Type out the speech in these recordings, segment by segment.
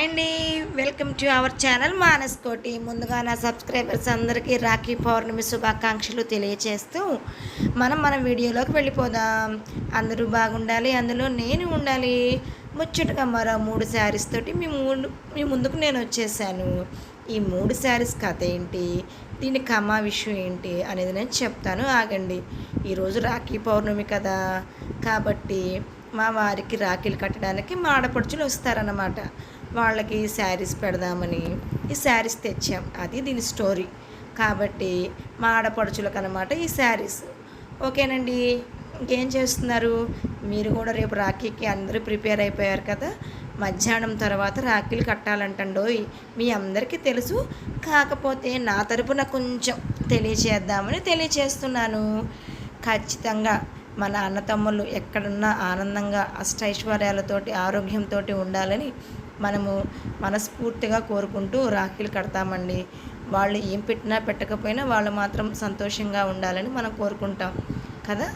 Hi అండి, welcome to our channel Manas కోటి. ముందుగా నా సబ్స్క్రైబర్స్ అందరికీ రాఖీ పౌర్ణమి శుభాకాంక్షలు తెలియచేస్తూ మన వీడియోలోకి వెళ్ళిపోదాం. అందరూ బాగుండాలి, అందులో నేను ఉండాలి. ముచ్చటగా మరో 3 శారీస్ తోటి మీ ముందుకు నేను వచ్చేసాను. ఈ 3 శారీస్ కథ ఏంటి, దీని కమా విషయం ఏంటి అనేది నేను చెప్తాను, ఆగండి. ఈరోజు రాఖీ పౌర్ణమి కదా, కాబట్టి మా వారికి రాఖీలు కట్టడానికి మా ఆడపడుచులు వస్తారన్నమాట. వాళ్ళకి శారీస్ పెడదామని ఈ శారీస్ తెచ్చాం. అది దీని స్టోరీ. కాబట్టి మా ఆడపడుచులకు అనమాట ఈ శారీస్. ఓకేనండి, ఇంకేం చేస్తున్నారు? మీరు కూడా రేపు రాఖీకి అందరూ ప్రిపేర్ అయిపోయారు కదా. మధ్యాహ్నం తర్వాత రాఖీలు కట్టాలంటండోయ్, మీ అందరికీ తెలుసు. కాకపోతే నా తరపున కొంచెం తెలియచేస్తున్నాను. ఖచ్చితంగా మన అన్నతమ్ముళ్ళు ఎక్కడున్నా ఆనందంగా అష్టైశ్వర్యాలతోటి ఆరోగ్యంతో ఉండాలని మనము మనస్ఫూర్తిగా కోరుకుంటూ రాఖీలు కడతామండి. వాళ్ళు ఏం పెట్టినా పెట్టకపోయినా వాళ్ళు మాత్రం సంతోషంగా ఉండాలని మనం కోరుకుంటాం కదా,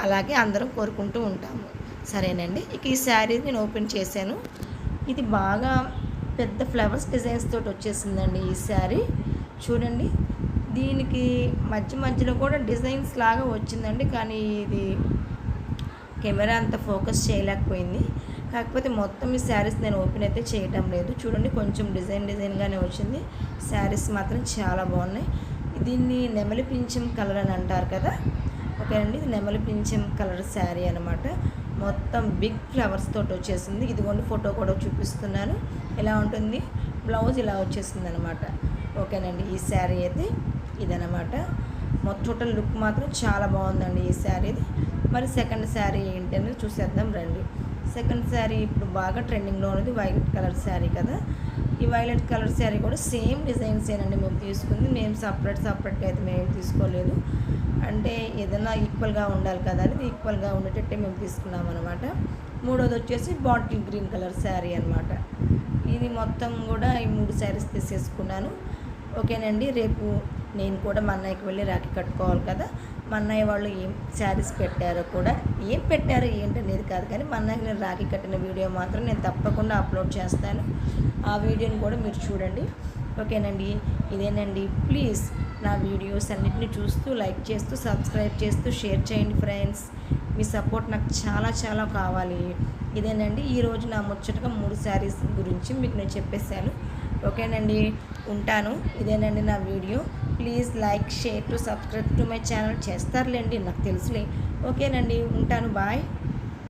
అలాగే అందరం కోరుకుంటూ ఉంటాము. సరేనండి, ఇక ఈ శారీ నేను ఓపెన్ చేశాను. ఇది బాగా పెద్ద ఫ్లవర్స్ డిజైన్స్ తోటి వచ్చేసిందండి ఈ శారీ. చూడండి, దీనికి మధ్యలో కూడా డిజైన్స్ లాగా వచ్చిందండి, కానీ ఇది కెమెరా అంత ఫోకస్ చేయలేకపోయింది. కాకపోతే మొత్తం ఈ శారీస్ నేను ఓపెన్ అయితే చేయటం లేదు. చూడండి, కొంచెం డిజైన్గానే వచ్చింది. శారీస్ మాత్రం చాలా బాగున్నాయి. దీన్ని నెమలి పింఛం కలర్ అని అంటారు కదా. ఓకే అండి, ఇది నెమలి పింఛం కలర్ శారీ అనమాట. మొత్తం బిగ్ ఫ్లవర్స్ తోటి వచ్చేసింది. ఇదిగోండి, ఫోటో కూడా చూపిస్తున్నాను ఎలా ఉంటుంది. బ్లౌజ్ ఇలా వచ్చేసింది అనమాట. ఓకేనండి, ఈ శారీ అయితే ఇదనమాట. టోటల్ లుక్ మాత్రం చాలా బాగుందండి ఈ శారీది. మరి సెకండ్ శారీ ఏంటి అనేది చూసేద్దాం రండి. సెకండ్ శారీ ఇప్పుడు బాగా ట్రెండింగ్లో ఉన్నది వైలెట్ కలర్ శారీ కదా. ఈ వైలెట్ కలర్ శారీ కూడా సేమ్ డిజైన్స్ ఏనండి మేము తీసుకుంది. మేము సపరేట్గా అయితే మేము తీసుకోలేదు. అంటే ఏదైనా ఈక్వల్గా ఉండాలి కదా అని ఈక్వల్గా ఉండేటట్టే మేము తీసుకున్నాం అనమాట. మూడోది వచ్చేసి బాటిల్ గ్రీన్ కలర్ శారీ అనమాట. ఇది మొత్తం కూడా ఈ 3 శారీస్ తీసేసుకున్నాను. ఓకేనండి, రేపు నేను కూడా మా అన్నయ్యకి వెళ్ళి రాఖీ కట్టుకోవాలి కదా. మా అన్నయ్య వాళ్ళు ఏం శారీస్ పెట్టారో కూడా, ఏం పెట్టారో ఏంటనేది కాదు, కానీ మా అన్నయ్యకి నేను రాఖీ కట్టిన వీడియో మాత్రం నేను తప్పకుండా అప్లోడ్ చేస్తాను. ఆ వీడియోని కూడా మీరు చూడండి. ఓకేనండి, ఇదేనండి. ప్లీజ్ నా వీడియోస్ అన్నిటిని చూస్తూ, లైక్ చేస్తూ, సబ్స్క్రైబ్ చేస్తూ, షేర్ చేయండి ఫ్రెండ్స్. మీ సపోర్ట్ నాకు చాలా చాలా కావాలి. ఇదేనండి ఈరోజు నా ముచ్చటగా 3 శారీస్ గురించి మీకు నేను చెప్పేశాను. ఓకేనండి, ఉంటాను. ఇదేనండి నా వీడియో. Please like, share to subscribe to my channel. చేస్తారులేండి, నాకు తెలుసులే. ఓకేనండి, ఉంటాను. బాయ్.